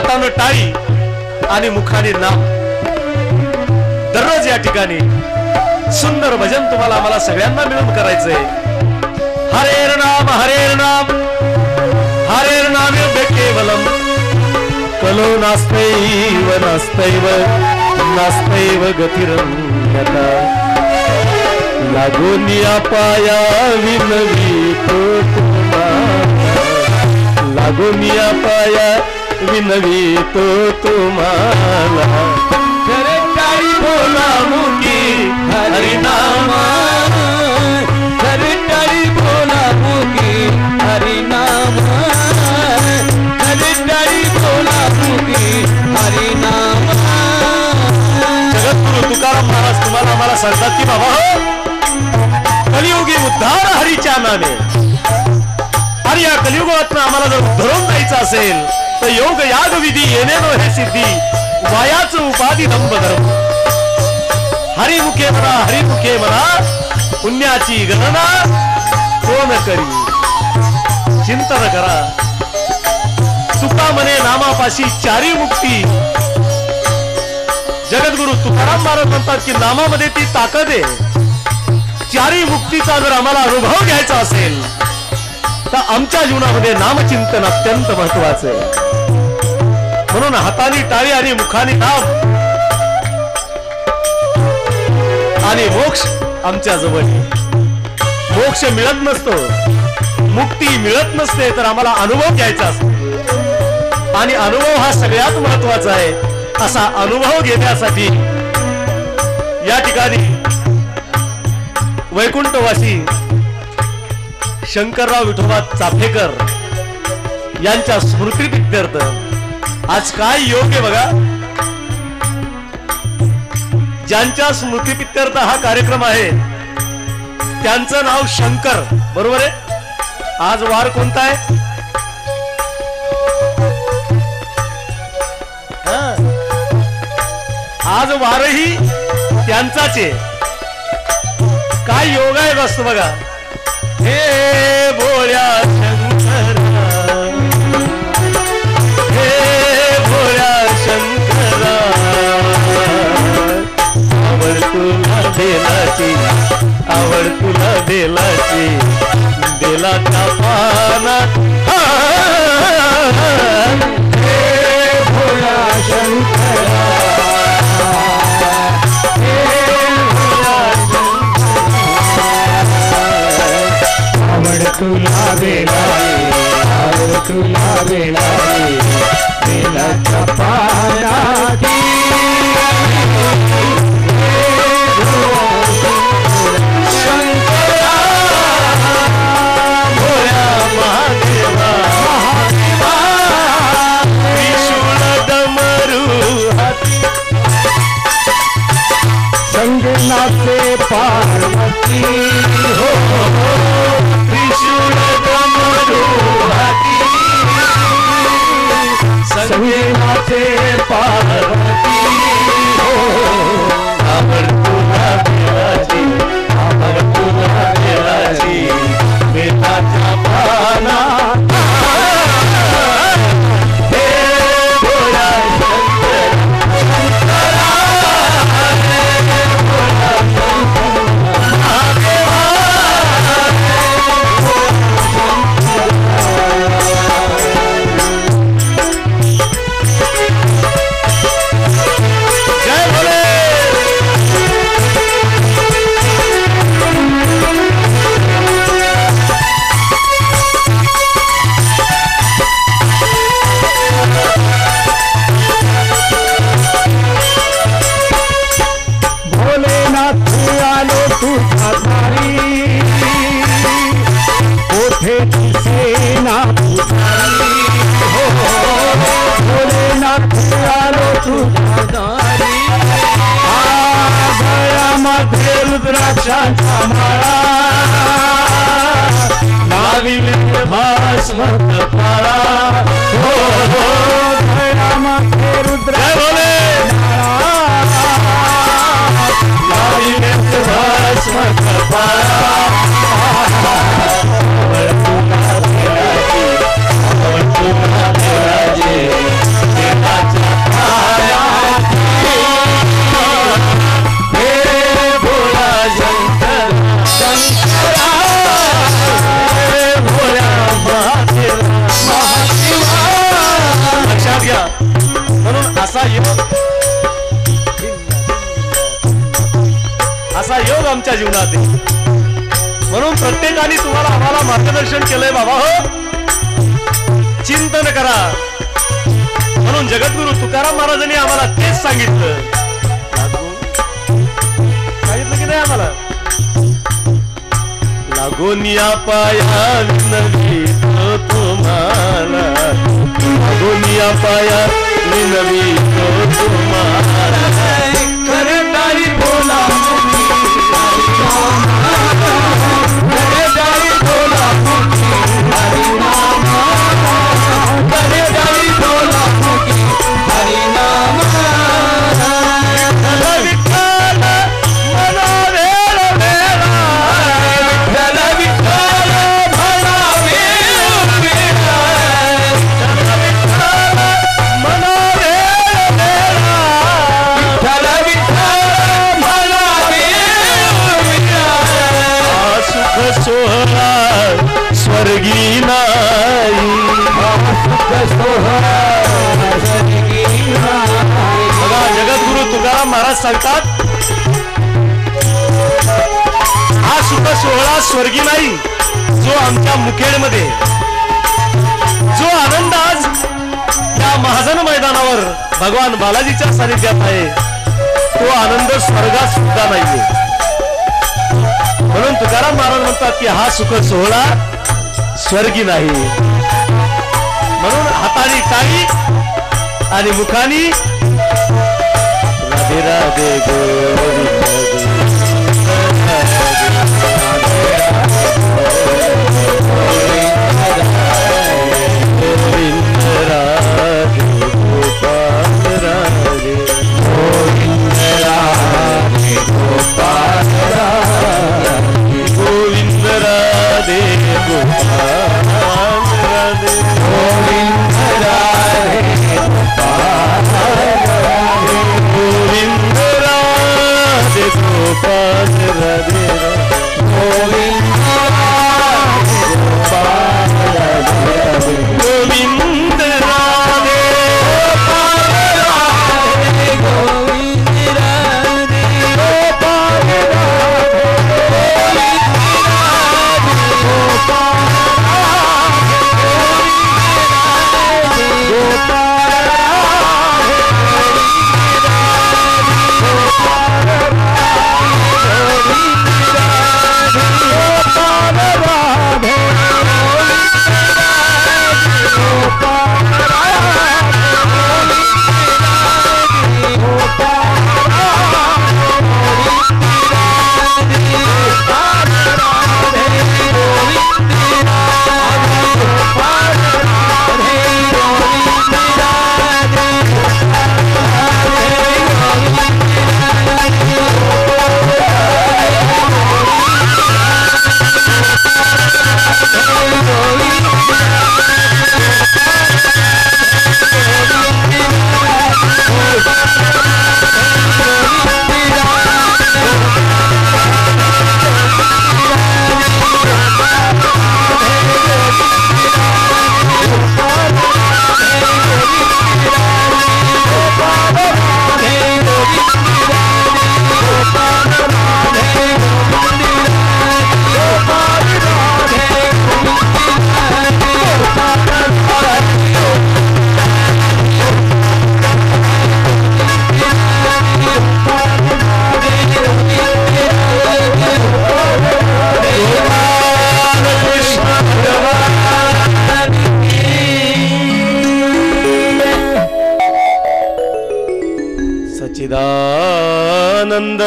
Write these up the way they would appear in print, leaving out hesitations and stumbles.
हातानं टाळी आणि मुखाने नाम. दररोज या ठिकाणी सुंदर भजन तुम्हाला आम्हाला सगळ्यांना मिळून करायचंय. हरेर नाम हरेर नाम हरेर नाम केवलम कलो नास्तैव नास्तैव नास्तैव गतिरन्यथा लागोनिया पाया विनवीतो तुम्हाला लागोनिया पाया विनवीतो तुम्हाला. खरे काही बोला मुगी हरिनामा खरे काही बोला मुगी हरिनामा खरे काही बोला मुगी हरिनामा. जगद्गुरु तुकाराम महाराज तुम्हाला आम्हाला सांगतात की बाबा हो कलियुगी उद्धार हरीच्या नामे. आणि या कलियुगातनं आम्हाला जर उद्धरून जायचं असेल तर योग याग विधी येणे नो हे सिद्धी वायाच उपाधी दंभ धर्म. हरिमुखे म्हणा हरिमुखे म्हणा पुण्याची गणना कोण करी. चिंतन करा तुका म्हणे नामापाशी चारी मुक्ती. जगद्गुरु तुकाराम महाराज म्हणतात की नामामध्ये ती ताकद आहे. चारी मुक्तीचा जर आम्हाला अनुभव घ्यायचा असेल तर आमच्या जीवनामध्ये नामचिंतन अत्यंत महत्वाचं आहे. म्हणून हाताने टाळी आणि मुखाने नाम आणि मोक्ष आमच्या जवळ. मोक्ष मिळत नसतो मुक्ती मिळत नसते तर आम्हाला अनुभव घ्यायचा असतो आणि अनुभव हा सगळ्यात महत्वाचा आहे. असा अनुभव घेण्यासाठी या ठिकाणी वैकुंठवासी शंकरराव विठोबा चाफेकर यांच्या स्मृतीप्रित्यर्थ आज काय योग आहे बघा. ज्यांच्या स्मृतीप्रित्यर्थ हा कार्यक्रम आहे त्यांचं नाव शंकर बरोबर आहे. आज वार कोणता आहे. आज वारही त्यांचाच आहे. काय योग आहे बसतो बघा. हे भोळ्या शंकरा हे भोळ्या शंकरा आवड तुला बेलाची आवड तुला बेलाची बेलाच्या पानात. हे भोळ्या शंकरा तुला बेलाई आवड तुला बेलाई बेलाच्या पानाती. शंकरा भोळ्या महादेवा त्रिशूळ डमरू हाती संगनाचे पार्वती हो त्रिशूळ डमरू हाती संगनाचे पार्वती हो आवड तुला बेलाची आवड तुला बेलाची बेलाच्या पानात. हे भोळ्या रुद्राक्षांचा माळा नाविलिंग भास्वत पाळा. हो हो माथे रुद्राक्षांचा नाविलिंग भास्वत पाळा. आवड तुला बेलाची असा योग आमच्या जीवनात आहे. म्हणून प्रत्येकाने तुम्हाला आम्हाला मार्गदर्शन केलंय बाबा हो, चिंतन करा. म्हणून जगद्गुरु तुकाराम महाराजांनी आम्हाला तेच सांगितलं की नाही आम्हाला, लागून या पाया विनवी तुम्हाला, लागून या पाया विनवी तुम्हाला, करताई बोला स्वर्गी नाही. बघा जगद्गुरु तुकाराम महाराज सांगतात हा सुख सोहळा स्वर्गी नाही. जो आमच्या मुखेडमध्ये जो आनंद आज या महाजन मैदानावर भगवान बालाजीच्या सानिध्यात आहे तो आनंद स्वर्गात सुद्धा नाहीये. म्हणून तुकाराम महाराज म्हणतात की हा सुख सोहळा स्वर्गी नाही. म्हणून हाताने टाळी आणि मुखानी राधे राधे गोविंद गोविंद राधे गोपाल राधे गोविंद राधे गोपाल राधे गोविंद राधे गोपाल राधे गोविंद राधे गोपाल राधे गोविंद राधे गोपाल राधे गोविंद राधे गोपाल राधे गोविंद राधे गोपाल राधे गोविंद राधे गोपाल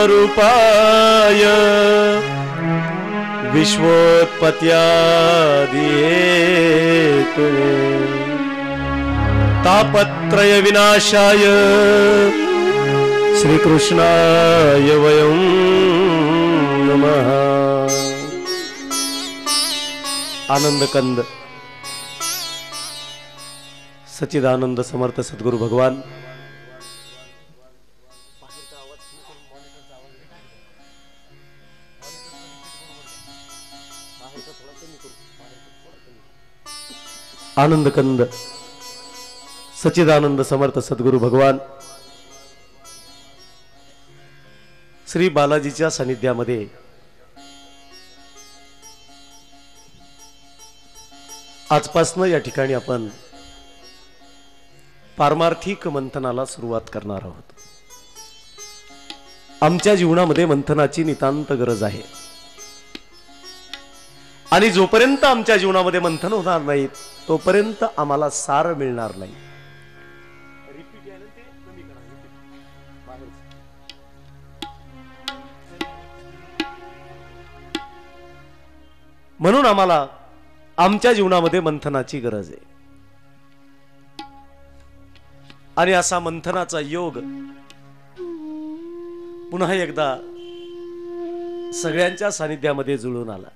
रूपाय विश्वोत्पत्त्यादिहेतुने तापत्रय विनाशाय श्रीकृष्णाय वयं नमः. आनंद कंद सच्चिदानंद समर्थ सद्गुरु भगवान आनंद कंद सच्चिदानंद समर्थ सद्गुरु भगवान श्री बालाजीच्या सानिध्यामध्ये आजपासून या ठिकाणी आपण पारमार्थिक मंथनाला सुरुवात करणार आहोत। आमच्या जीवनामध्ये मंथनाची नितांत गरज आहे आणि जोपर्यंत आमच्या जीवनामध्ये मंथन होणार नाही तोपर्यंत आम्हाला सार मिळणार नाही। म्हणून आम्हाला आमच्या जीवनामध्ये मंथनाची गरज आहे आणि असा मंथनाचा योग पुन्हा एकदा सगळ्यांच्या सानिध्यामध्ये जुळून आला।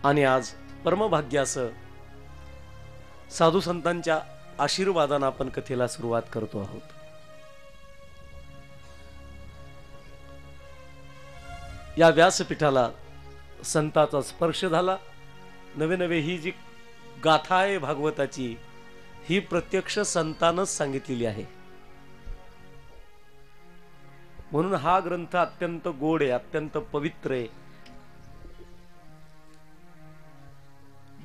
आणि आज परमभाग्यासह साधू संतांच्या आशीर्वादाने आपण कथेला सुरुवात करतो आहोत। या व्यासपीठाला संताचा स्पर्श झाला। नवे नवे ही जी गाथा आहे भागवताची ही प्रत्यक्ष संतानच सांगितलेली आहे। म्हणून हा ग्रंथ अत्यंत गोड आहे, अत्यंत पवित्र आहे।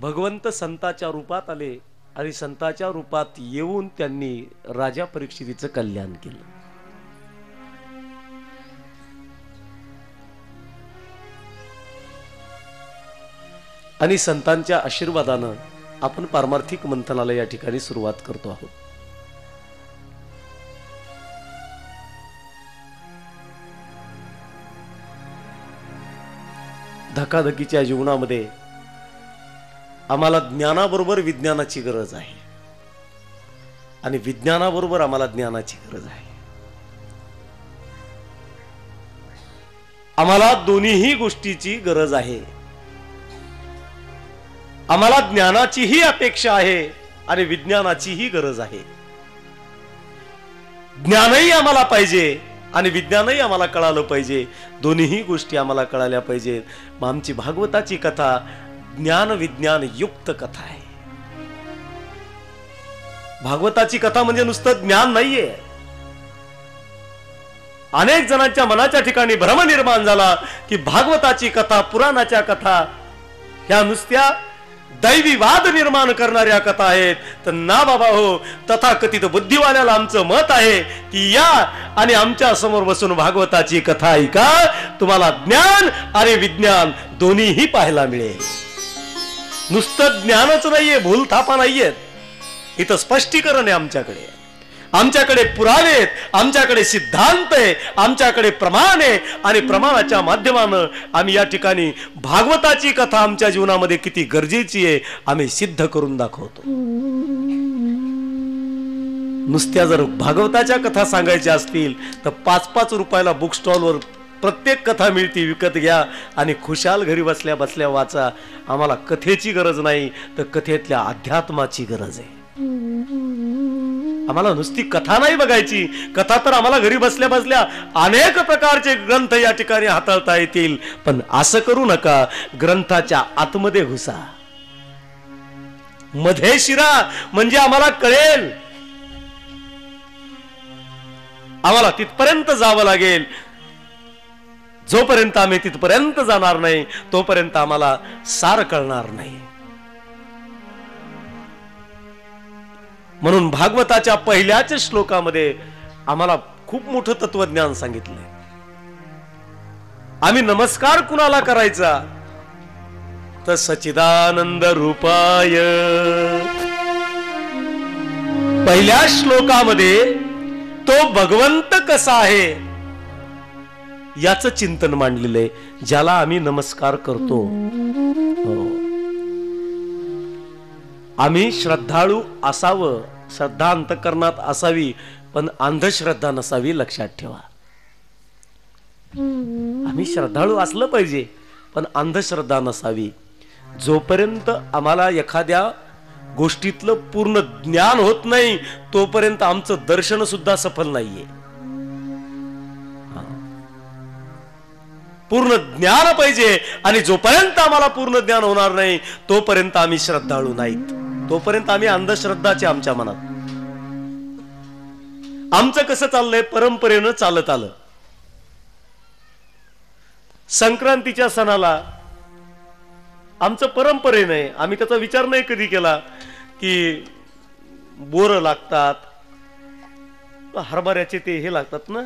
भगवंत संताच्या रूपात आले आणि संताच्या रूपात येऊन त्यांनी राजा परीक्षितीचं कल्याण केलं। आणि संतांच्या आशीर्वादानं आपण पारमार्थिक मंथनाला या ठिकाणी सुरुवात करतो आहोत। धकाधकीच्या जीवनामध्ये आम्हाला ज्ञानाबरोबर विज्ञानाची गरज आहे आणि विज्ञानाबरोबर आम्हाला ज्ञानाची गरज आहे। आम्हाला दोन्हीही गोष्टीची गरज आहे। आम्हाला ज्ञानाचीही अपेक्षा आहे आणि विज्ञानाचीही गरज आहे। ज्ञानही आम्हाला पाहिजे आणि विज्ञानही आम्हाला कळालं पाहिजे। दोन्हीही गोष्टी आम्हाला कळाल्या पाहिजेत। मग आमची भागवताची कथा ज्ञान विज्ञान युक्त कथा आहे। भागवताची कथा म्हणजे नुसतं ज्ञान नाहीये। अनेक जणांच्या मनाच्या ठिकाणी भ्रम निर्माण झाला की भागवताची कथा पुराणाच्या कथा ह्या नुसत्या दैवीवाद निर्माण करणाऱ्या कथा आहेत। तर ना बाबा हो, तथाकथित बुद्धिवाल्याला आमचं मत आहे की या आणि आमच्या समोर बसून भागवताची कथा ऐका, तुम्हाला ज्ञान आणि विज्ञान दोन्हीही पाहायला मिळेल। नुसतं ज्ञानच नाहीये, भूलथापा नाहीयेत, इथं स्पष्टीकरण आहे। आमच्याकडे पुरावे आहेत, आमच्याकडे सिद्धांत आहे, आमच्याकडे प्रमाण आहे आणि प्रमाणाच्या माध्यमानं आम्ही या ठिकाणी भागवताची कथा आमच्या जीवनामध्ये किती गरजेची आहे आम्ही सिद्ध करून दाखवतो। नुसत्या जर भागवताच्या कथा सांगायच्या असतील तर 5-5 रुपयाला बुक स्टॉलवर प्रत्येक कथा मिळते, विकत घ्या आणि खुशाल घरी बसल्या बसल्या वाचा। आम्हाला कथेची गरज नाही तर कथेतल्या अध्यात्माची गरज आहे। आम्हाला नुसती कथा नाही बघायची, कथा तर आम्हाला घरी बसल्या बसल्या अनेक प्रकारचे ग्रंथ या ठिकाणी हाताळता येतील। पण असं करू नका, ग्रंथाच्या आतमध्ये घुसा, मध्ये शिरा, म्हणजे आम्हाला कळेल। आम्हाला तिथपर्यंत जावं लागेल। जोपर्यंत आम्ही तिथपर्यंत जाणार नाही तोपर्यंत आम्हाला सार कळणार नाही। म्हणून भागवताच्या पहिल्याच श्लोकामध्ये आम्हाला खूप मोठं तत्वज्ञान सांगितलंय। आम्ही नमस्कार कुणाला करायचा तर सच्चिदानंद रूपाय। पहिल्या श्लोकामध्ये तो भगवंत कसा आहे याचं चिंतन मांडलेलं आहे, ज्याला आम्ही नमस्कार करतो। आम्ही श्रद्धाळू असावं, श्रद्धा अंतःकरणात असावी, पण अंधश्रद्धा नसावी, लक्षात ठेवा। आम्ही श्रद्धाळू असलं पाहिजे पण अंधश्रद्धा नसावी। जोपर्यंत आम्हाला एखाद्या गोष्टीतलं पूर्ण ज्ञान होत नाही तोपर्यंत आमचं दर्शन सुद्धा सफल नाहीये। पूर्ण ज्ञान पाहिजे आणि जोपर्यंत आम्हाला पूर्ण ज्ञान होणार नाही तोपर्यंत आम्ही श्रद्धाळू नाहीत। तोपर्यंत आम्ही अंधश्रद्धाचे आमच्या मनात. आमचं कसं चाललंय, परंपरेनं चालत आलं. संक्रांतीच्या सणाला आमचं परंपरेने आम्ही त्याचा विचार नाही कधी केला की बोरं लागतात, हरभऱ्याचे ते हे लागतात ना,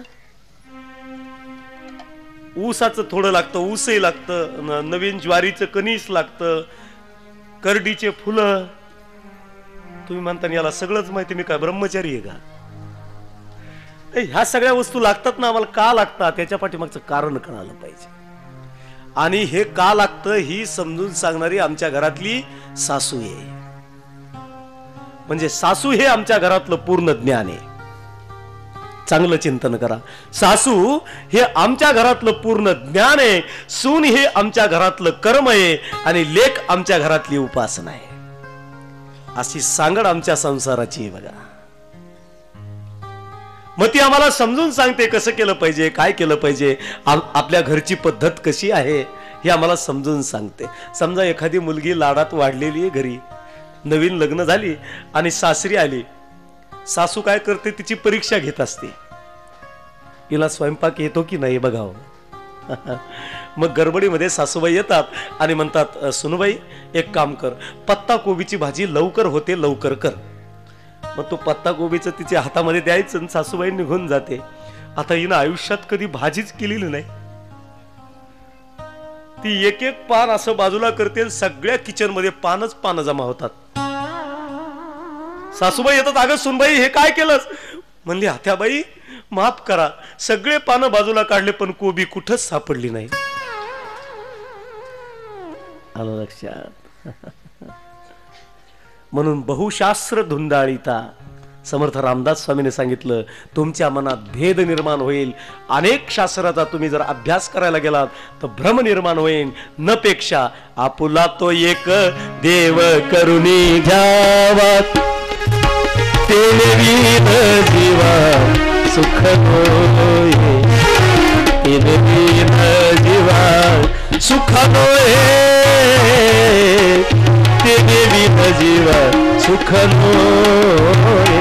ऊसाचं थोडं लागतं, ऊसही लागतं, नवीन ज्वारीचं कणीस लागतं, करडीचे फुलं. तुम्ही म्हणता याला सगळंच माहिती, मी काय ब्रह्मचारी आहे का? ह्या सगळ्या वस्तू लागतात ना, आम्हाला का लागतात त्याच्या पाठीमागचं कारण कळालं पाहिजे. आणि हे का लागतं ही समजून सांगणारी आमच्या घरातली सासू आहे. म्हणजे सासू हे आमच्या घरातलं पूर्ण ज्ञान आहे. चांगलं चिंतन करा. सासू हे आमच्या घरातलं पूर्ण ज्ञान आहे, सून हे आमच्या घरातलं कर्म आहे, आणि लेक आमच्या घरातली उपासना आहे. अशी सांगड आमच्या संसाराची आहे बघा. मग ती आम्हाला समजून सांगते कसं केलं पाहिजे, काय केलं पाहिजे, आपल्या घरची पद्धत कशी आहे हे आम्हाला समजून सांगते. समजा एखादी मुलगी लाडात वाढलेली आहे, घरी नवीन लग्न झाली आणि सासरी आली, सासू काय करते, तिची परीक्षा घेत असते. हिला स्वयंपाक येतो की नाही बघावं. मग गडबडीमध्ये सासूबाई येतात आणि म्हणतात, सुनबाई एक काम कर, पत्ता कोबीची भाजी लवकर होते, लवकर कर. मग तो पत्ता कोबीचं तिच्या हातामध्ये द्यायचं, सासूबाई निघून जाते. आता हिनं आयुष्यात कधी भाजीच केलेली नाही. ती एक एक पान असं बाजूला करते, सगळ्या किचन मध्ये पानच पानं जमा होतात. सासूबाई येतात, अगं सुनबाई हे काय केलंस? म्हणली, आत्याबाई माफ करा, सगळे पानं बाजूला काढले पण कोबी कुठंच सापडली नाही. आलं लक्षात? म्हणून बहुशास्त्र धुंदाळीता. समर्थ रामदास स्वामीने सांगितलं, तुमच्या मनात भेद निर्माण होईल. अनेक शास्त्राचा तुम्ही जर अभ्यास करायला गेलात तर भ्रम निर्माण होईल. न पेक्षा आपुला तो एक देव करुणी घ्यावा, तेने वीर जीवा सुख होय, तेने वीर जीवा सुख होय, तेने वीर जीवा सुख होय.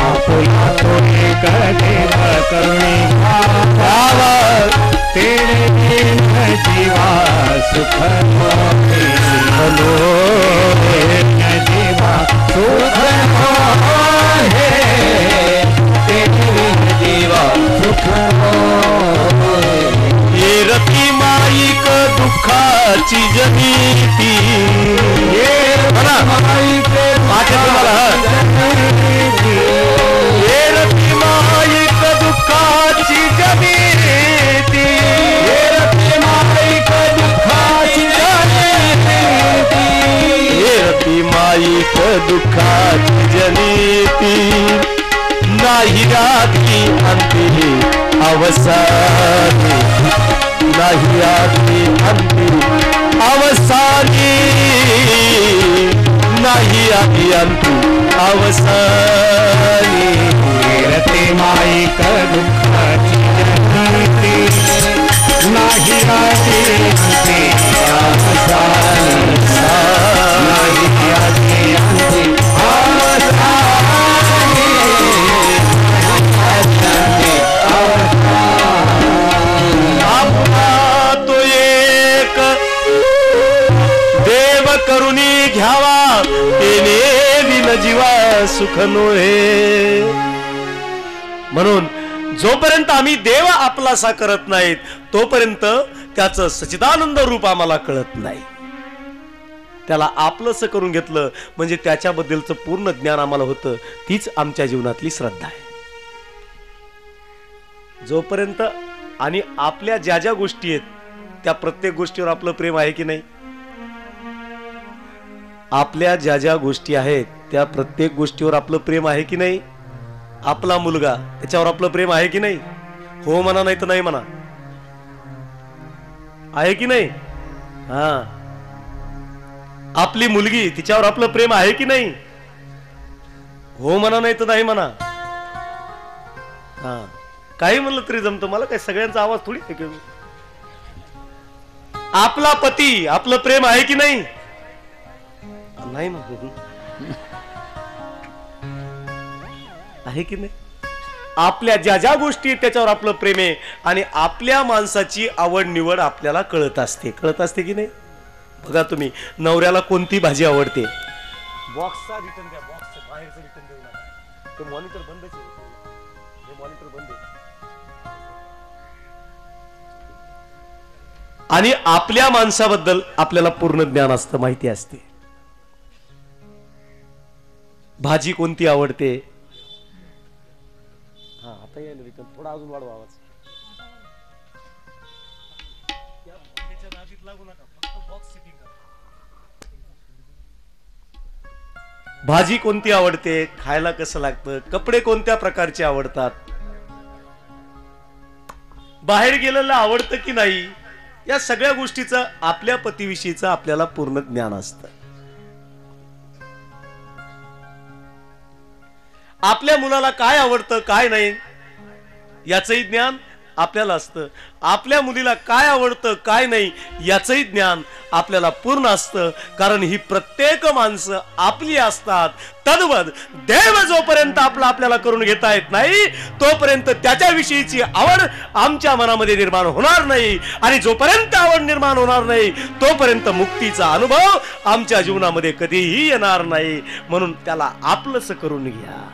आपुला तो एक देव करुणी घ्यावा, तेने वीर जीवा सुख होय, जीवा सुख होय, तेने जीवा सुख होय. ये रती माईक दुःखाची जनीती, ये माईक ये रती माईक दुःखाची जनीती, ये रती माईक दुःखाची जनीती, ये रती माईक दुःखाची जनीती. नाही राधी अंती अवसानी, नाही राधी अंती अवसानी, नाही आधी अंती अवसानी. रते माईक दुःखाची जनीती, नाही आधी अंती अवसानी, नाही आधी अंती अवसानी. आपला तो एक देव करुणी घ्यावा, तेने विन जीवा सुख नोहे. म्हणून जोपर्यंत आम्ही देव आपलासा करत नाहीत तोपर्यंत त्याचं सच्चिदानंद रूप आम्हाला कळत नाही. त्याला आपलंसं करून घेतलं म्हणजे त्याच्याबद्दलचं पूर्ण ज्ञान आम्हाला होतं. तीच आमच्या जीवनातली श्रद्धा आहे. जोपर्यंत आणि आपल्या ज्या ज्या गोष्टी आहेत त्या प्रत्येक गोष्टीवर आपलं प्रेम आहे की नाही, आपल्या ज्या ज्या गोष्टी आहेत त्या प्रत्येक गोष्टीवर आपलं प्रेम आहे की नाही. आपला मुलगा त्याच्यावर आपलं प्रेम आहे की नाही, हो म्हणा नाही तर नाही म्हणा, आहे की नाही. हा, आपली मुलगी तिच्यावर आपलं प्रेम आहे की नाही, हो म्हणा नाही तर नाही म्हणा. हा, काही म्हणलं तरी जमतं, मला काय सगळ्यांचा आवाज थोडी ऐकू. आपला पती आपलं प्रेम आहे की नाही, नाही म्हणतो. आहे की नाही? आपल्या ज्या ज्या गोष्टी त्याच्यावर आपलं प्रेम आहे आणि आपल्या माणसाची आवड निवड आपल्याला कळत असते की नाही? बघा तुम्ही, नवऱ्याला कोणती भाजी आवडते, बॉक्सचा रिटर्न द्या, बॉक्स बाहेरचं रिटर्न देऊ नका. ते मॉनिटर बंदच आहे, हे मॉनिटर बंद आहे. आणि आपल्या माणसाबद्दल आपल्याला पूर्ण ज्ञान असतं, माहिती असते. भाजी कोणती आवडते, हा आता यायला रिटर्न, थोडा अजून वाढवा आवाज. भाजी कोणती आवडते, खायला कसं लागतं, कपडे कोणत्या प्रकारचे आवडतात, बाहेर गेलेलं आवडतं की नाही, या सगळ्या गोष्टीचं आपल्या पतीविषयीचं आपल्याला पूर्ण ज्ञान असतं. आपल्या मुलाला काय आवडतं काय नाही याचंही ज्ञान आपल्याला असतं. आपल्या मुलीला काय आवडतं काय नाही याचंही ज्ञान आपल्याला पूर्ण असतं. कारण ही प्रत्येक माणसं आपली असतात. तद्वत देव जोपर्यंत आपल्याला करून घेता येत नाही तोपर्यंत त्याच्याविषयीची आवड आमच्या मनामध्ये निर्माण होणार नाही. आणि जोपर्यंत आवड निर्माण होणार नाही तोपर्यंत मुक्तीचा अनुभव आमच्या जीवनामध्ये कधीही येणार नाही. म्हणून त्याला आपलंस करून घ्या.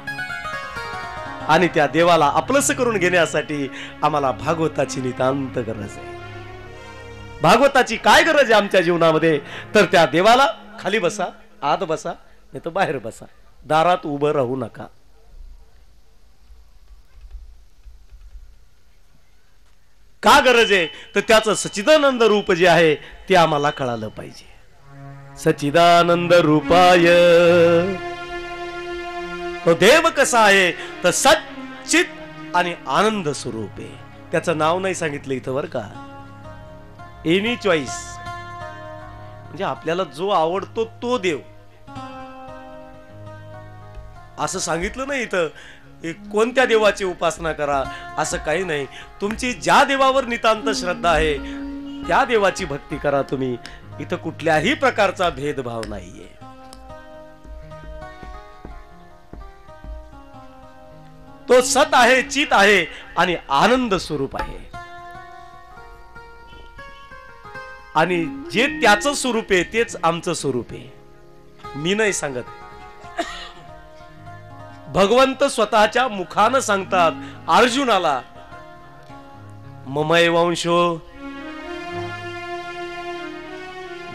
आणि त्या देवाला आपलंस करून घेण्यासाठी आम्हाला भागवताची नितांत गरज आहे. भागवताची काय गरज आहे आमच्या जीवनामध्ये, तर त्या देवाला खाली बसा, आत बसा, नाही तर बाहेर बसा, दारात उभं राहू नका. का गरज आहे, तर त्याचं सच्चिदानंद रूप जे आहे ते आम्हाला कळालं पाहिजे. सच्चिदानंद रूपाय, तो देव कसा आहे तर सच्चित आणि आनंद स्वरूप आहे. त्याचं नाव नाही सांगितलं इथं बर का, एनी चॉईस, म्हणजे आपल्याला जो आवडतो तो देव असं सांगितलं नाही इथं. कोणत्या देवाची उपासना करा असं काही नाही. तुमची ज्या देवावर नितांत श्रद्धा आहे त्या देवाची भक्ती करा तुम्ही. इथं कुठल्याही प्रकारचा भेदभाव नाहीये. तो सत आहे, चित आहे आणि आनंद स्वरूप आहे. आणि जे त्याचं स्वरूप आहे तेच आमचं स्वरूप आहे. मी नाही सांगत, भगवंत स्वतःच्या मुखानं सांगतात अर्जुनाला, ममैव वंशो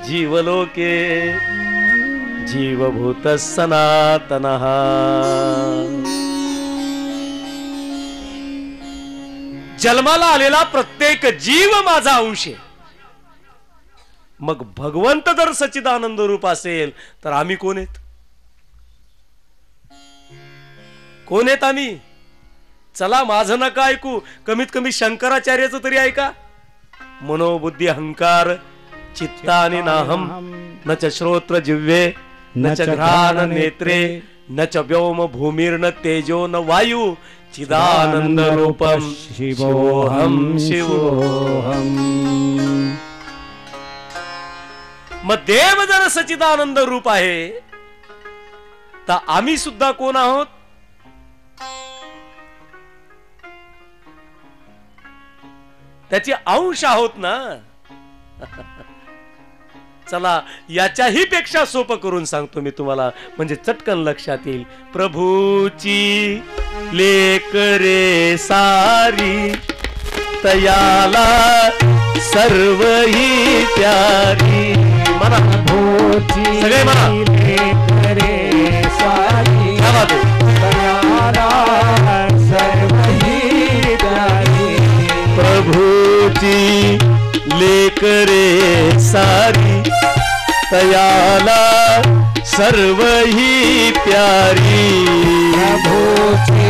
जीवलोके जीवभूत सनातनः. जन्माला आलेला प्रत्येक जीव माझा अंश आहे. मग भगवंत जर सच्चिदानंद रूप असेल तर आम्ही कोण आहेत? कोण आहेत आम्ही? चला माझं नका ऐकू, कमीत कमी शंकराचार्याचं तरी ऐका. मनोबुद्धी अहंकार चित्तानि नाहम, न च श्रोत्र जिव्हे, न च घ्राण नेत्रे, न च व्योम भूमिर्न तेजो न वायू, चिदानंद रूपम शिवोहम शिवोहम. मग देव जर सच्चिदानंद रूप आहे तर आम्ही सुद्धा कोण आहोत? त्याचे अंश आहोत ना. चला याच्याही पेक्षा सोपं करून सांगतो मी तुम्हाला, म्हणजे चटकन लक्षात येईल. प्रभूची लेकरे सारी, तयाला सर्व ही प्यारी. म्हणा प्रभूची सगळे म्हणा, लेकरे सारी, क्या बात आहे? तयाला सर्व ही प्यारी. प्रभूची लेकरे सारी, तयाला सर्व ही प्यारी. प्रभूची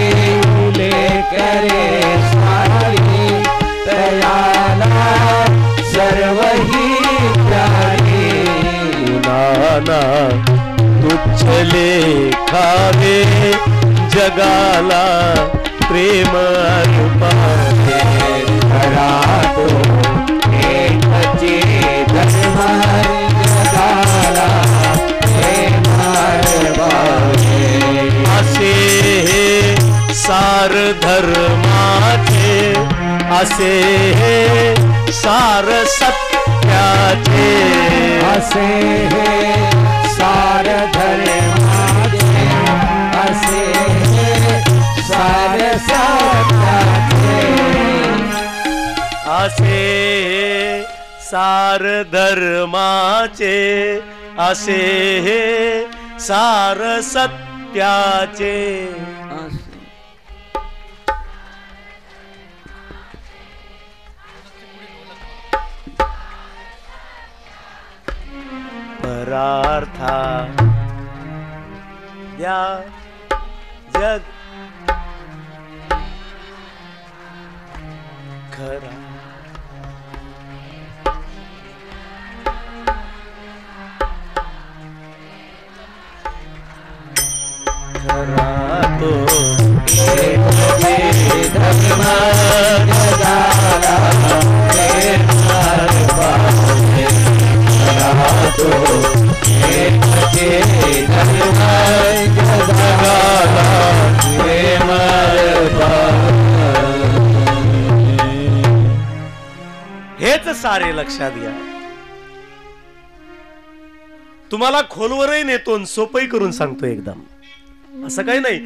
लेकरे सारी, तयाला सर्व ही प्यारी. नाना तुच्छ लेखावे जगाला प्रेम अनुपाते. तो एकचे धर्म जगाला प्रेम असे हे सार सत्याचे, असे हे सार धर्माचे, असे हे सार सत्याचे, असे हे सार धर्माचे, असे हे सार सत्याचे. परार्था द्या जग खरा, खरा तो धर्म जगाला प्रेमार पावे, खरा तो धर्म जगाला प्रेमार पावे. हेच सारे लक्षात घ्या. तुम्हाला खोलवरही नेतो आणि सोपही करून सांगतो एकदम. असं काही नाही.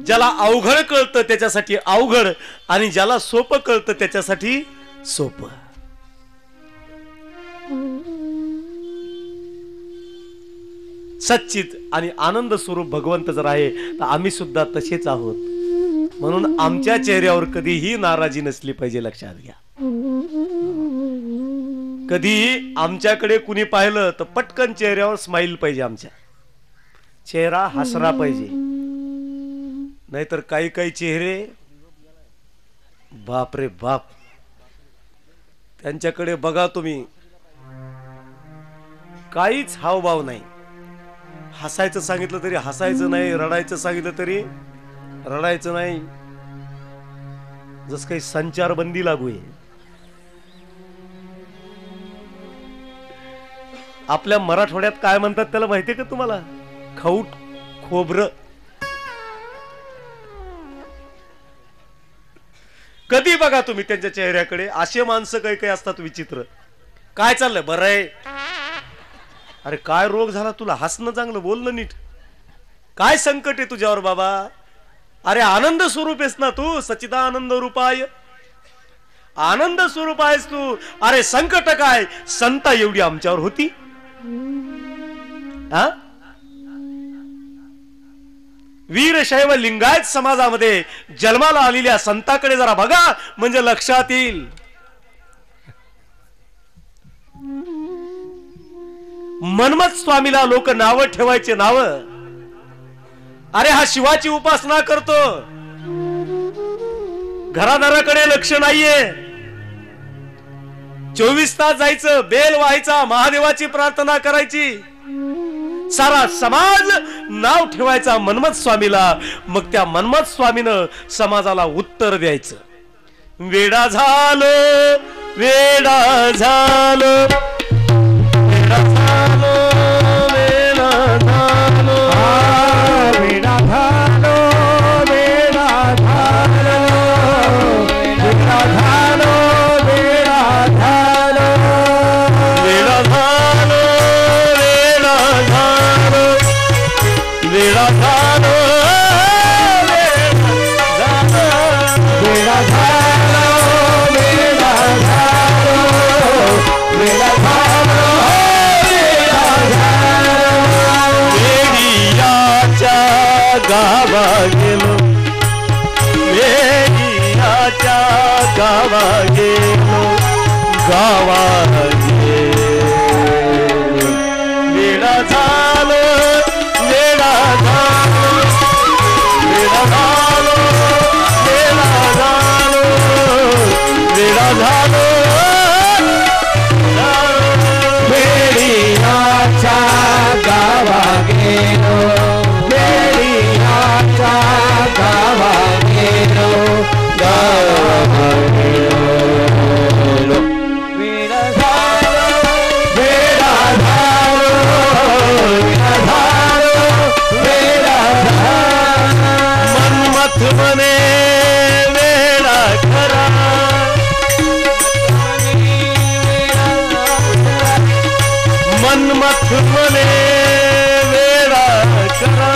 ज्याला अवघड कळतं त्याच्यासाठी अवघड, आणि ज्याला सोपं कळतं त्याच्यासाठी सोपं. सच्चित आणि आनंद स्वरूप भगवंत जर आहे तर आम्ही सुद्धा तसेच आहोत. म्हणून आमच्या चेहऱ्यावर कधीही नाराजी नसली पाहिजे, लक्षात घ्या. कधीही आमच्याकडे कुणी पाहिलं तर पटकन चेहऱ्यावर स्माइल पाहिजे. आमच्या चेहरा हसरा पाहिजे. नाहीतर काही काही चेहरे बाप रे बाप, त्यांच्याकडे बघा तुम्ही, काहीच हावभाव नाही. हसायचं सांगितलं तरी हसायचं नाही, रडायचं सांगितलं तरी रडायचं नाही. जस काही संचारबंदी लागू आहे. आपल्या मराठवाड्यात काय म्हणतात त्याला माहितीये का तुम्हाला? खाऊट खोबरं. कधी बघा तुम्ही त्यांच्या चेहऱ्याकडे, असे माणसं काही काही असतात विचित्र. काय चाललंय? बरं आहे. अरे काय रोग झाला तुला? हसणं चांगलं, बोलणं नीट. काय संकट आहे तुझ्यावर बाबा? अरे आनंद स्वरूप आहेस ना तू, सच्चिदानंद रूपाय आनंद स्वरूप आहेस तू. अरे संकट काय? संता एवढी आमच्यावर होती. वीरशैव लिंगायत समाजामध्ये जन्माला आलेल्या संताकडे जरा बघा, म्हणजे लक्षात येईल. मन्मथ स्वामीला लोक नाव ठेवायचे नाव. अरे हा शिवाची उपासना करतो, घरादाराकडे लक्ष नाहीये. 24 तास जायचं, बेल व्हायचा, महादेवाची प्रार्थना करायची. सारा समाज नाव ठेवायचा मन्मथ स्वामीला. मग त्या मन्मथ स्वामीनं समाजाला उत्तर द्यायचं. वेडा झालो, वेडा झालो, वेडा झालो, वेडा झालो, वेडा झालो, वेडा झालो, वेडा झालो, वेडा झालो, वेडा झालो, वेडा झालो, वेडा झालो, वेडा झालो, वेडा झालो, वेडा झालो, वेडा झालो. वेडियाच्या गावा गेलो, वेडियाच्या गावा गेलो, गावा गेलो. वेडा झालो, वेडा झालो, वेडा झालो, वेडा झालो, वेडा झालो. वेडियाच्या गावा गेलो, वेडियाच्या गावा गेलो, गावा गेलो. वेडा झालो, वेडा झालो, वेडा झालो, वेडा झालो. मन्मथ म्हणे वेडा खरा, मनमथ मने वेडा करा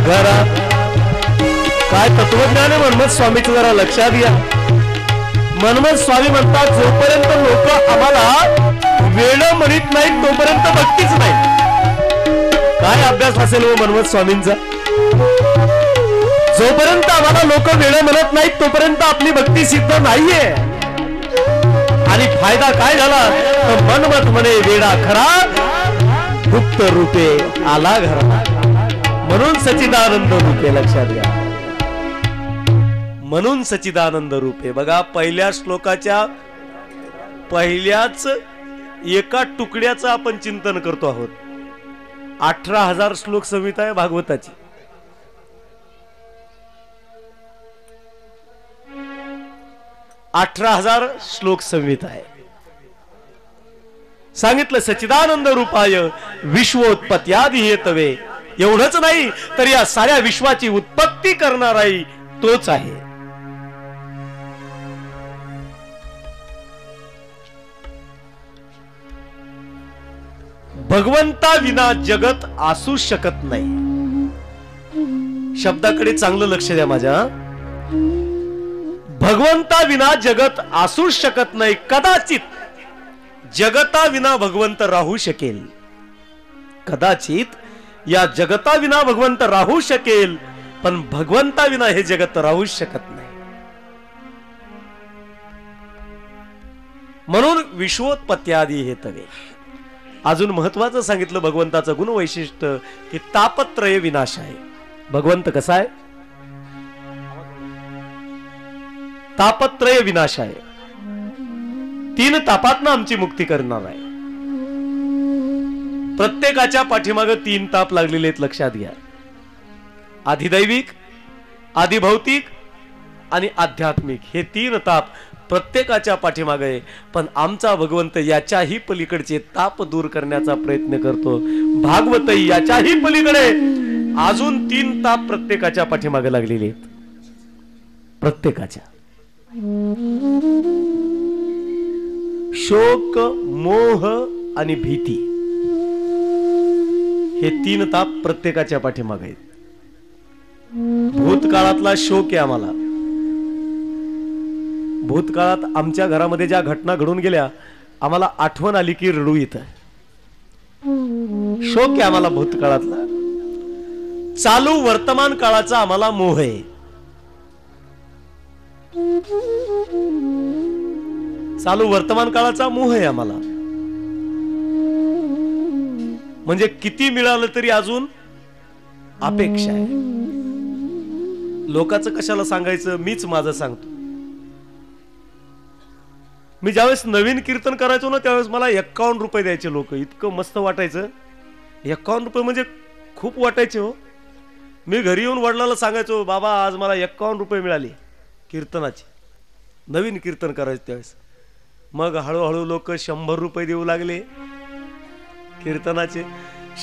घरा. काय तत्वज्ञान आहे मनमथ स्वामीचं जरा लक्षात घ्या. मनमथ स्वामी म्हणतात जोपर्यंत लोक आम्हाला वेळ म्हणत नाहीत तोपर्यंत भक्तीच नाही. काय अभ्यास असेल हो मनमथ स्वामींचा. जोपर्यंत आम्हाला लोक वेळ म्हणत नाहीत तोपर्यंत आपली भक्ती सिद्ध नाहीये. आणि फायदा काय झाला तर मनमथ म्हणे वेडा खरा गुप्त रूपे आला घरा. म्हणून सच्चिदानंद रूपे लक्षात घ्या. म्हणून सच्चिदानंद रूपे. बघा पहिल्या श्लोकाच्या पहिल्याच एका तुकड्याचं आपण चिंतन करतो आहोत. 18,000 श्लोक संहिता आहे भागवताची. श्लोक संहिता आहे. सांगितलं सच्चिदानंद रूपाय विश्वोत्पत्त्यादि हेतवे. एवढंच नाही तर या साऱ्या विश्वाची उत्पत्ती करणाराही तोच आहे. भगवंता विना जगत असू शकत नाही. शब्दाकडे चांगलं लक्ष द्या माझ्या. भगवंता विना जगत असू शकत नाही. कदाचित जगता विना भगवंत राहू शकेल. कदाचित या जगता विना भगवंत राहू शकेल पण भगवंता विना हे जगत राहू शकत नाही. म्हणून विश्वोत्पत्त्यादि हेतवे. अजून महत्वाचं सांगितलं भगवंताचं गुण वैशिष्ट्य की तापत्रय विनाश आहे. भगवंत कसा आहे. तापत्रय विनाश आहे. 3 तापातनं आमची मुक्ती करणार आहे. प्रत्येकाच्या पाठीमागे 3 ताप लागलेले आहेत लक्षात घ्या. आधिदैविक, आधिभौतिक आणि आध्यात्मिक हे 3 ताप प्रत्येकाच्या पाठीमागे आहे. पण आमचा भगवंत याच्याही पलीकडचे ताप दूर करण्याचा प्रयत्न करतो. भागवत याच्याही पलीकडे अजून 3 ताप प्रत्येकाच्या पाठीमागे लागलेले आहेत. प्रत्येकाच्या. शोक, मोह आणि भीती हे 3 ताप प्रत्येकाच्या पाठीमागे आहेत. भूतकाळातला शोक आहे आम्हाला. भूतकाळात आमच्या घरामध्ये ज्या घटना घडून गेल्या आम्हाला आठवण आली की रडू येतं. शोक आहे आम्हाला भूतकाळातला. चालू वर्तमान काळाचा आम्हाला मोह आहे. चालू वर्तमान काळाचा मोह आहे आम्हाला. म्हणजे किती मिळालं तरी अजून अपेक्षा आहे. लोकांचं कशाला सांगायचं, मीच माझं सांगतो. मी ज्यावेळेस नवीन कीर्तन करायचो ना त्यावेळेस मला 51 रुपये द्यायचे लोक. इतकं मस्त वाटायचं. 51 रुपये म्हणजे खूप वाटायचे हो. मी घरी येऊन वडिलांना सांगायचो बाबा आज मला 51 रुपये मिळाले कीर्तनाचे. नवीन कीर्तन करायचं त्यावेळेस. मग हळूहळू लोक 100 रुपये देऊ लागले कीर्तनाचे.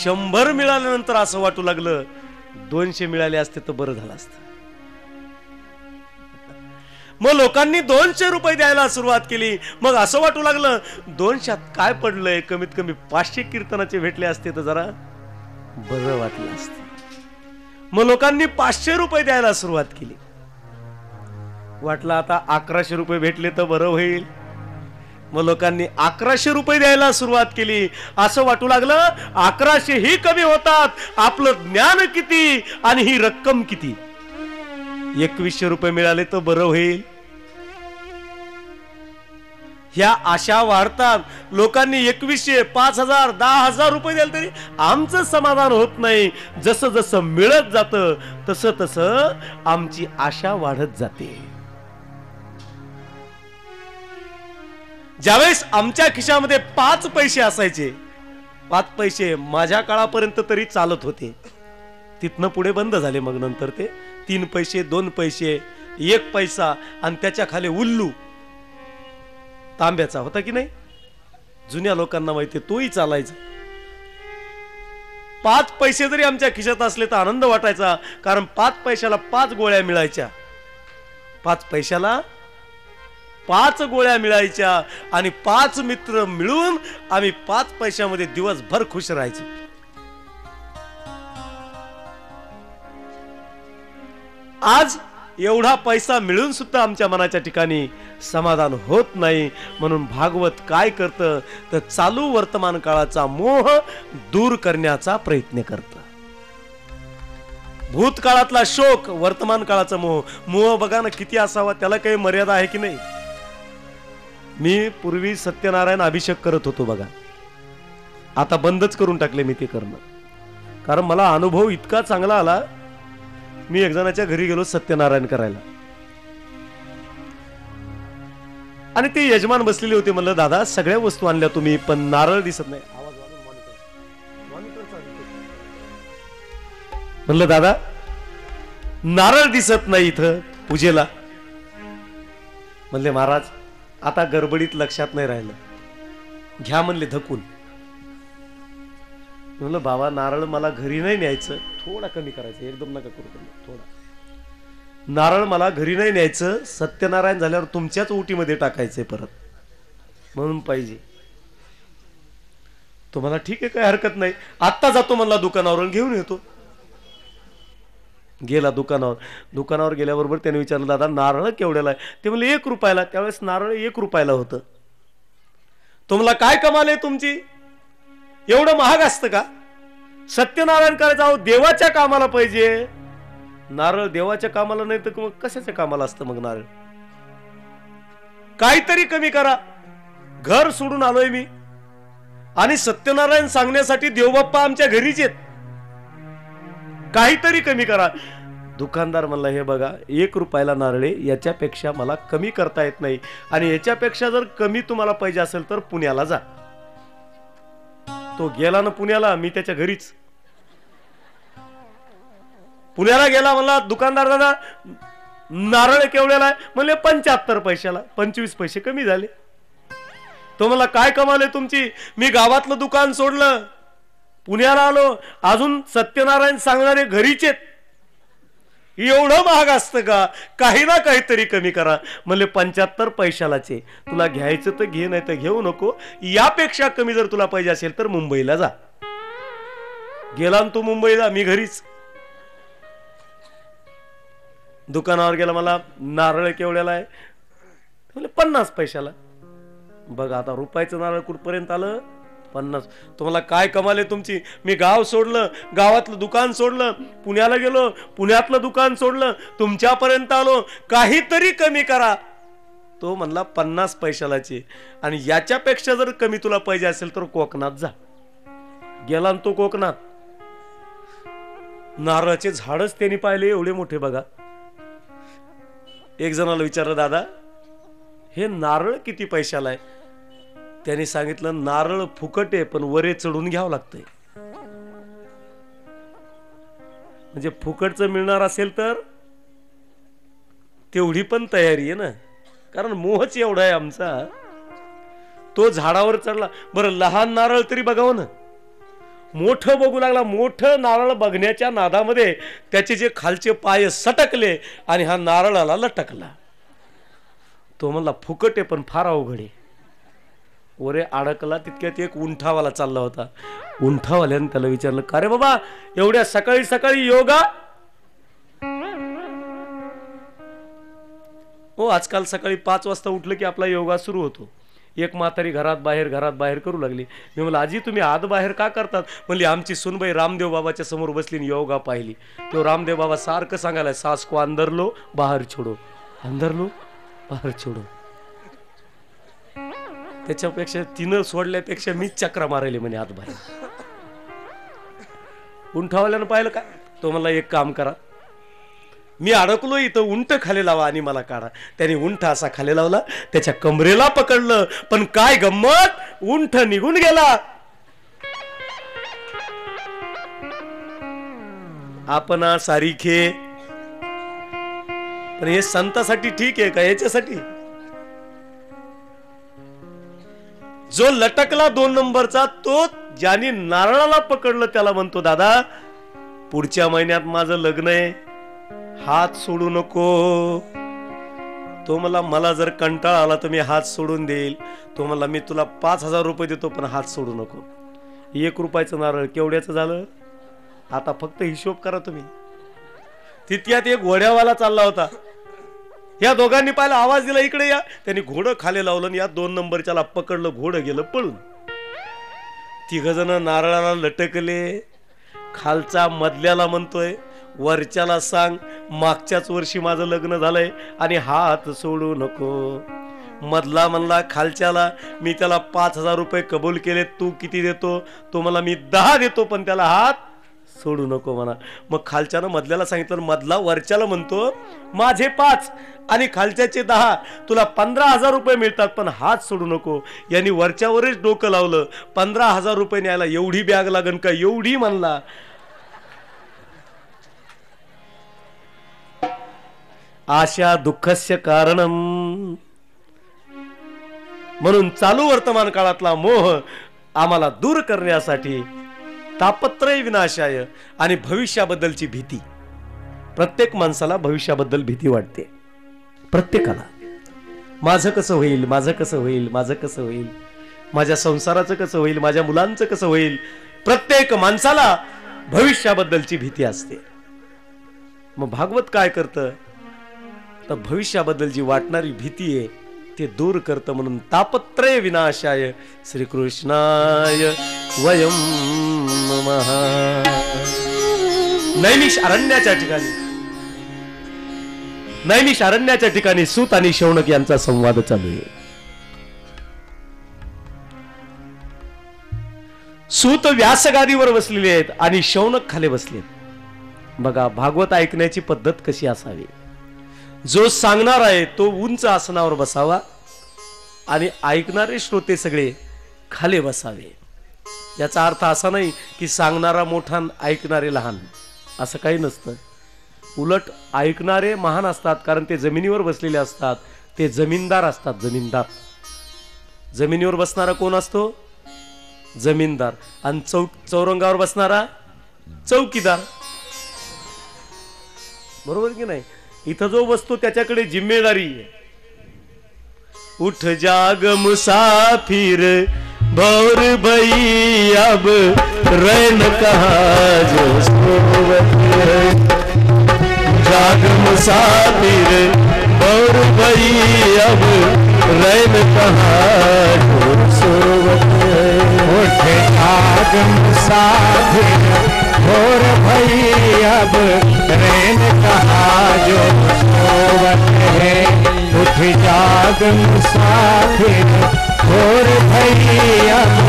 100 मिळाल्यानंतर असं वाटू लागलं 200 मिळाले असते तर बरं झालं असतं. मग लोकांनी 200 रुपये द्यायला सुरुवात केली. मग असं वाटू लागलं 200 काय पडलंय, कमीत कमी 500 कीर्तनाचे भेटले असते तर जरा बरं वाटलं असतं. मग लोकांनी 500 रुपये द्यायला सुरुवात केली. वाटलं आता 1100 रुपये भेटले तर बरं होईल. मग लोकांनी 1100 रुपये द्यायला सुरुवात केली. असं वाटू लागलं 1100 ही कमी होतात, आपलं ज्ञान किती आणि ही रक्कम किती. 2100 रुपये मिळाले तर बरं होईल. ह्या आशा वाढतात. लोकांनी 2100, 5000, 10,000 रुपये दिले तरी आमचं समाधान होत नाही. जसं जसं मिळत जातं तसं तसं आमची आशा वाढत जाते. ज्यावेळेस आमच्या खिशामध्ये 5 पैसे असायचे, 5 पैसे माझ्या काळापर्यंत तरी चालत होते. तिथनं पुढे बंद झाले. मग नंतर ते 3 पैसे, 2 पैसे, 1 पैसा आणि त्याच्या खाली उल्लू तांब्याचा होता की नाही. जुन्या लोकांना माहिती, तोही चालायचा. 5 पैसे जरी आमच्या खिशात असले तर आनंद वाटायचा, कारण 5 पैशाला 5 गोळ्या मिळायच्या. 5 पैशाला 5 गोळ्या मिळायच्या आणि 5 मित्र मिळून आम्ही 5 पैशामध्ये दिवसभर खुश राहायचो. आज एवढा पैसा मिळून सुद्धा आमच्या मनाच्या ठिकाणी समाधान होत नाही. म्हणून भागवत काय करतं तर चालू वर्तमान काळाचा मोह दूर करण्याचा प्रयत्न करतं. भूतकाळातला शोक, वर्तमान काळाचा मोह. मोह बघा ना किती असावा, त्याला काही मर्यादा आहे की नाही. मी पूर्वी सत्यनारायण अभिषेक करत होतो बघा, आता बंदच करून टाकले मी ते करणं, कारण मला अनुभव इतका चांगला आला. मी एक जणाच्या घरी गेलो सत्यनारायण करायला आणि ते यजमान बसलेले होते. म्हणलं दादा सगळ्या वस्तू आणल्या तुम्ही पण नारळ दिसत नाही. आवाज म्हणलं दादा नारळ दिसत नाही इथं पूजेला. म्हणले महाराज आता गडबडीत लक्षात नाही राहिलं, घ्या म्हणले धकून. म्हणलं बाबा नारळ मला घरी नाही न्यायचं, थोडा कमी करायचं, एकदम नका करू, थोडा. नारळ मला घरी नाही न्यायचं, सत्यनारायण झाल्यावर तुमच्याच ओटीमध्ये टाकायचंय परत, म्हणून पाहिजे. तुम्हाला ठीक आहे, काय हरकत नाही, आत्ता जातो म्हणला दुकानावरून घेऊन येतो. गेला दुकानावर. दुकानावर गेल्याबरोबर त्याने विचारलं दादा नारळ केवढ्याला आहे. ते म्हणले 1 रुपयाला. त्यावेळेस नारळ 1 रुपयाला होतं. तुम्हाला काय कमाल आहे तुमची, एवढं महाग असतं का. सत्यनारायण करायचं अहो देवाच्या कामाला पाहिजे. नारळ देवाच्या कामाला नाही तर मग कशाच्या कामाला असतं मग नारळ. काहीतरी कमी करा. घर सोडून आलोय मी आणि सत्यनारायण सांगण्यासाठी देवबाप्पा आमच्या घरीच आहेत, काहीतरी कमी करा. दुकानदार म्हणला हे बघा 1 रुपयाला नारळे, याच्यापेक्षा मला कमी करता येत नाही आणि याच्यापेक्षा जर कमी तुम्हाला पाहिजे असेल तर पुण्याला जा. तो गेला ना पुण्याला, मी त्याच्या घरीच. पुण्याला गेला. म्हणला दुकानदार दादा नारळ केवढ्याला आहे. म्हणले 75 पैशाला. 25 पैसे कमी झाले. तो म्हणला काय कमाल आहे तुमची, मी गावातलं दुकान सोडलं, पुण्याला आलो, अजून सत्यनारायण सांगणारे घरीच आहेत, एवढं महाग असतं का, काही ना काहीतरी कमी करा. म्हणले 75 पैशालाचे, तुला घ्यायचं तर घे नाही तर घेऊ नको, यापेक्षा कमी जर तुला पाहिजे असेल तर मुंबईला जा. गेला तू मुंबईला, मी घरीच. दुकानावर गेला. मला नारळ केवढ्याला आहे. म्हणले 50 पैशाला. बघा आता रुपयाचं नारळ कुठपर्यंत आलं, 50. तुम्हाला काय कमाल आहे तुमची, मी गाव सोडलं, गावातलं दुकान सोडलं, पुण्याला गेलो, पुण्यातलं दुकान सोडलं, तुमच्यापर्यंत आलो, काहीतरी कमी करा. तो म्हणला 50 पैशालाचे आणि याच्यापेक्षा जर कमी तुला पाहिजे असेल तर कोकणात जा. गेला तो कोकणात. नारळाचे झाडच त्यांनी पाहिले एवढे मोठे बघा. एक जणाला विचारलं दादा हे नारळ किती पैशाला आहे. त्यांनी सांगितलं नारळ फुकट आहे पण वरे चढून घ्यावं लागतंय. म्हणजे फुकटचं मिळणार असेल तर तेवढी पण तयारी आहे ना, कारण मोहच एवढा आहे आमचा. तो झाडावर चढला. बरं लहान नारळ तरी बघावं ना, मोठं बघू लागला. मोठं नारळ बघण्याच्या नादामध्ये त्याचे जे खालचे पाय सटकले आणि हा नारळाला लटकला. तो म्हणला फुकट आहे पण फार अवघड आहे. वरे अडकला. तितक्यात एक उंठावाला चालला होता. उंठावाल्याने त्याला विचारलं का रे बाबा एवढ्या सकाळी सकाळी योगा. हो, आजकाल सकाळी 5 वाजता उठलं की आपला योगा सुरू होतो. एक म्हातारी घरात बाहेर करू लागली. मी म्हणलं, आजी तुम्ही आत बाहेर का करतात? म्हणली, आमची सुनबाई रामदेव बाबाच्या समोर बसली आणि योगा पाहिली. तो रामदेव बाबा सारखं सांगायला, सास को अंदर लो बाहेर छोडो, अंदर लो बाहेर छोडो. त्याच्यापेक्षा तिनं सोडल्यापेक्षा मीच चक्रा मारायले म्हणे आत बाहेर. उंठावाल्यानं पाहिलं का? तो मला एक काम करा, मी अडकलो इथं, उंट खाली लावा आणि मला काढा. त्याने उंठ असा खाली लावला, त्याच्या कमरेला पकडलं, पण काय गंमत, उंठ निघून गेला. आपण सारीखे, पण हे संतासाठी ठीक आहे का? याच्यासाठी जो लटकला 2 नंबरचा, तो ज्याने नारळाला पकडलं त्याला म्हणतो, दादा पुढच्या महिन्यात माझं लग्न आहे, हात सोडू नको. तो मला जर कंटाळा आला तर मी हात सोडून देईल. तो मला, मी तुला 5,000 रुपये देतो पण हात सोडू नको. 1 रुपयाचं नारळ केवढ्याचं झालं? आता फक्त हिशोब करा तुम्ही. तिथ्यात एक घोड्यावाला चालला होता. या दोघांनी पाहिलं, आवाज दिला, इकडे या. त्यांनी घोडं खाली लावलं आणि या 2 नंबरच्याला पकडलं, घोडं गेलं पळून. 3 जण नारळाला लटकले. खालचा मधल्याला म्हणतोय, वरच्याला सांग मागच्याच वर्षी माझं लग्न झालंय आणि हात सोडू नको. मधला म्हणला खालच्याला, मी त्याला 5,000 रुपये कबूल केले, तू किती देतो? तो मला, मी 10 देतो पण त्याला हात सोडू नको म्हणा. मग खालच्यानं मधल्याला सांगितलं. मधला वरच्याला म्हणतो, माझे 5 आणि खालच्याचे 10, तुला 15,000 रुपये मिळतात पण हात सोडू नको. यांनी वरच्यावरच डोकं लावलं. 15,000 रुपये न्यायला एवढी बॅग लागन का? एवढी म्हणला. आशा दुःखस्य कारणम. म्हणून चालू वर्तमान काळातला मोह आम्हाला दूर करण्यासाठी तापत्रय विनाशाय आणि भविष्याबद्दलची भीती. प्रत्येक माणसाला भविष्याबद्दल भीती वाटते, प्रत्येकाला. माझं कसं होईल, माझं कसं होईल, माझं कसं होईल, माझ्या संसाराचं कसं होईल, माझ्या मुलांचं कसं होईल. प्रत्येक माणसाला भविष्याबद्दलची भीती असते. मग भागवत काय करतं तर भविष्याबद्दल जी वाटणारी भीती आहे ते दूर करतं. म्हणून तापत्रय विनाशाय श्रीकृष्णाय वयम नमः. नैमिष अरण्याच्या ठिकाणी सूत आणि शौनक यांचा संवाद चालू आहे. सूत व्यासगादीवर बसलेले आहेत आणि शौनक खाली बसलेत. बघा भागवत ऐकण्याची पद्धत कशी असावी. जो सांगणार आहे तो उंच आसनावर बसावा आणि ऐकणारे श्रोते सगळे खाली बसावे. याचा अर्थ असा नाही की सांगणारा मोठा ऐकणारे लहान, असं काही नसतं. उलट ऐकणारे महान असतात, कारण ते जमिनीवर बसलेले असतात. ते जमीनदार असतात. जमीनदार, जमिनीवर बसणारा कोण असतो? जमीनदार. आणि चौरंगावर बसणारा चौकीदार. बरोबर की नाही? इथं जो बसतो त्याच्याकडे जिम्मेदारी आहे. उठ जाग मुसाफिर भौर भई अब रैन कहाँ जो सोवत है. जाग मुसाफिर भौर भई अब रैन कहाँ जो सोवत है. उठ जाग मुसाफिर भौर भई अब रैन कहाँ जो सोवत है. उठ जाग मुसाफिर भौर भई अब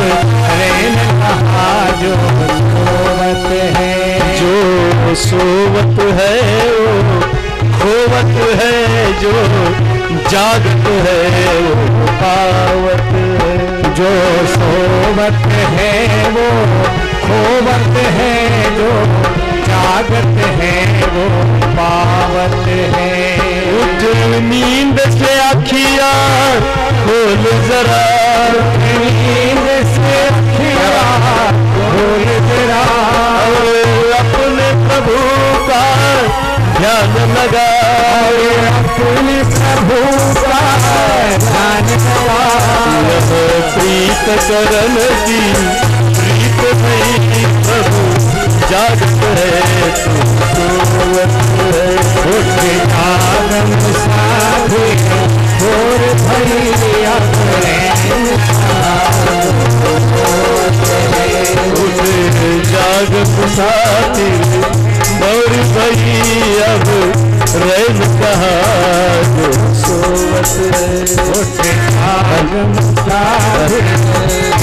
रैन कहाँ जो सोवत है. जो सोवत है वो खोवत है, जो जागत है वो पावत है. जो सोवत है वो खोवत है, जो जागत है वो पावत है. उठ नींद से अखियां खोल जरा, नींद से अखियां खोल जरा. अपने प्रभु का ध्यान लगा, अपने प्रभु का ध्यान लगा. प्रीत करन की प्रीत नहीं प्रभु जागत है तू सोवत है. उठ जाग मुसाफिर बस उठे आलम साहिब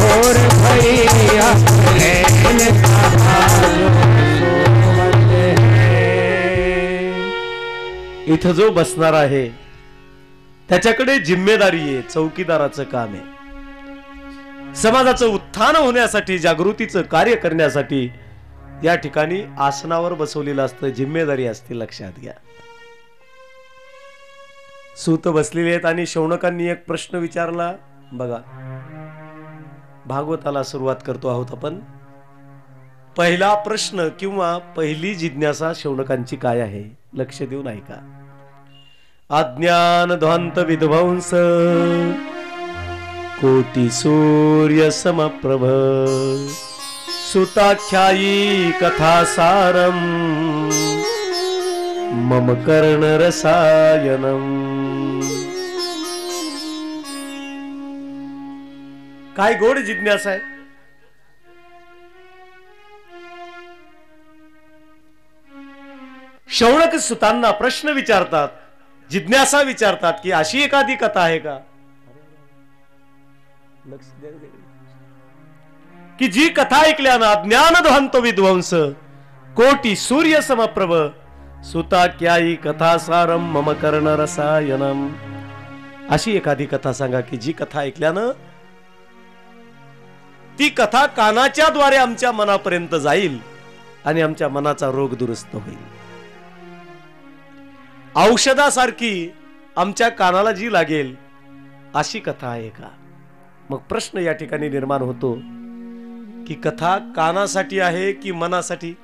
और भैया ने कहा जो सोवत है। इथं जो बसणार आहे त्याच्याकडे जिम्मेदारी आहे, चौकीदाराचं काम आहे. समाजाचं उत्थान होण्यासाठी, जागृतीचं कार्य करण्यासाठी या ठिकाणी आसनावर बसवलेलं असतं, जिम्मेदारी असते, लक्षात घ्या. सूत बसलेले आहेत आणि शौनकांनी एक प्रश्न विचारला बघा. भागवताला सुरुवात करतो आहोत आपण. पहिला प्रश्न किंवा पहिली जिज्ञासा शौनकांची काय आहे, लक्ष देऊन ऐका. अज्ञान ध्वंत विध्वंस कोटी सूर्य समप्रभ सुताख्यायी कथासारम मम कर्ण रसायनम. काय गोड जिज्ञासा आहे. शौनक सुतांना प्रश्न विचारतात, जिज्ञासा विचारतात की अशी एखादी कथा आहे का की जी कथा ऐकल्यानं अज्ञान ध्वंत विध्वंस कोटी सूर्य समप्रभ सुताख्यायी कथासारम मम कर्ण रसायनम. अशी एखादी कथा सांगा की जी कथा ऐकल्यानं ती कथा कानाच्या द्वारे आमच्या मनापर्यंत जाईल आणि आमच्या मनाचा रोग दुरुस्त होईल. औषधासारखी आमच्या कानाला जी लागेल अशी कथा आहे का. मग प्रश्न या ठिकाणी निर्माण होतो की कथा कानासाठी आहे की मनासाठी.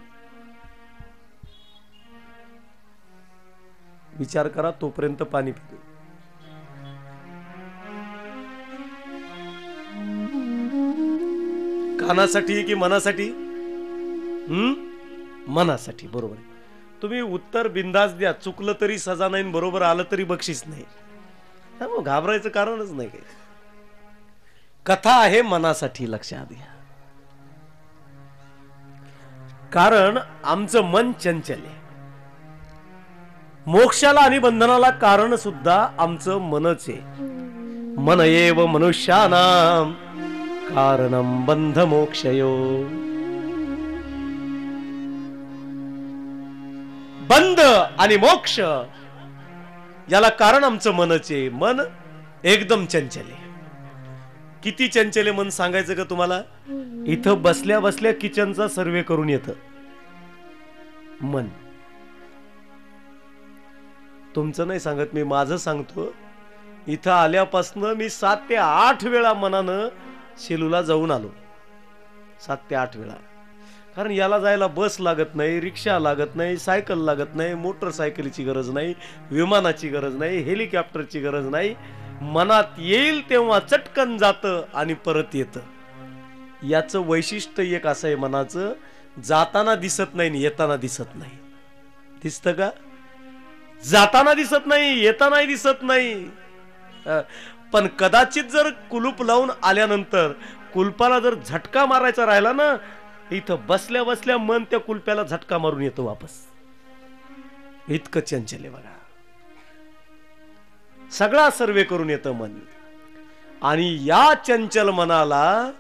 विचार करा, तोपर्यंत पाणी पितो. कानासाठी की मनासाठी. मनासाठी, बरोबर आहे. तुम्ही उत्तर बिंदास द्या, चुकलं तरी सजा नाही, बरोबर आलं तरी बक्षीस नाही. मग घाबरायचं कारणच नाही काही. कथा आहे मनासाठी, लक्षात घ्या. कारण आमचं मन चंचल आहे. मोक्षाला आणि बंधनाला कारण सुद्धा आमचं मनच आहे. मन एव मनुष्यानां कारणं बंध मोक्षयो. बंध आणि मोक्ष याला कारण आमचं मनच आहे. मन एकदम चंचल आहे. किती चंचल आहे मन सांगायचं का तुम्हाला. इथं बसल्या बसल्या किचनचा सर्वे करून येतं मन. तुमचं नाही सांगत मी, माझं सांगतो. इथं आल्यापासून मी 7 ते 8 वेळा मनानं शेलूला जाऊन आलो. 7 ते 8 वेळा. कारण याला जायला बस लागत नाही, रिक्षा लागत नाही, सायकल लागत नाही, मोटरसायकलीची गरज नाही, विमानाची गरज नाही, हेलिकॉप्टरची गरज नाही. मनात येईल तेव्हा चटकन जातं आणि परत येतं. याचं वैशिष्ट्य एक असं आहे मनाचं, जाताना दिसत नाही, येताना दिसत नाही. दिसतं का. जाताना दिसत नाही, येतानाही दिसत नाही. पण कदाचित जर कुलूप लावून आल्यानंतर कुलपाला जर झटका मारायचा राहिला ना, इथं बसल्या बसल्या मन त्या कुलप्याला झटका मारून येतो वापस. इतकं चंचल आहे बघा. सगळा सर्वे करून येतं मन. आणि या चंचल मनाला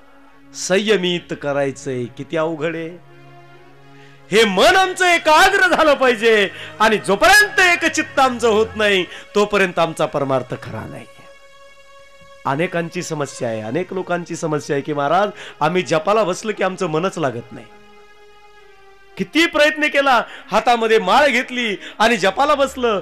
संयमित करायचंय किती अवघड आहे. हे मन आमचं एकाग्र झालं पाहिजे. आणि जोपर्यंत एक चित्त आमचं होत नाही तोपर्यंत आमचा परमार्थ खरा नाही. अनेकांची समस्या आहे, अनेक लोकांची समस्या आहे की महाराज आम्ही जपाला बसलो की आमचं मनच लागत नाही. किती प्रयत्न केला, हातामध्ये माळ घेतली आणि जपाला बसलं,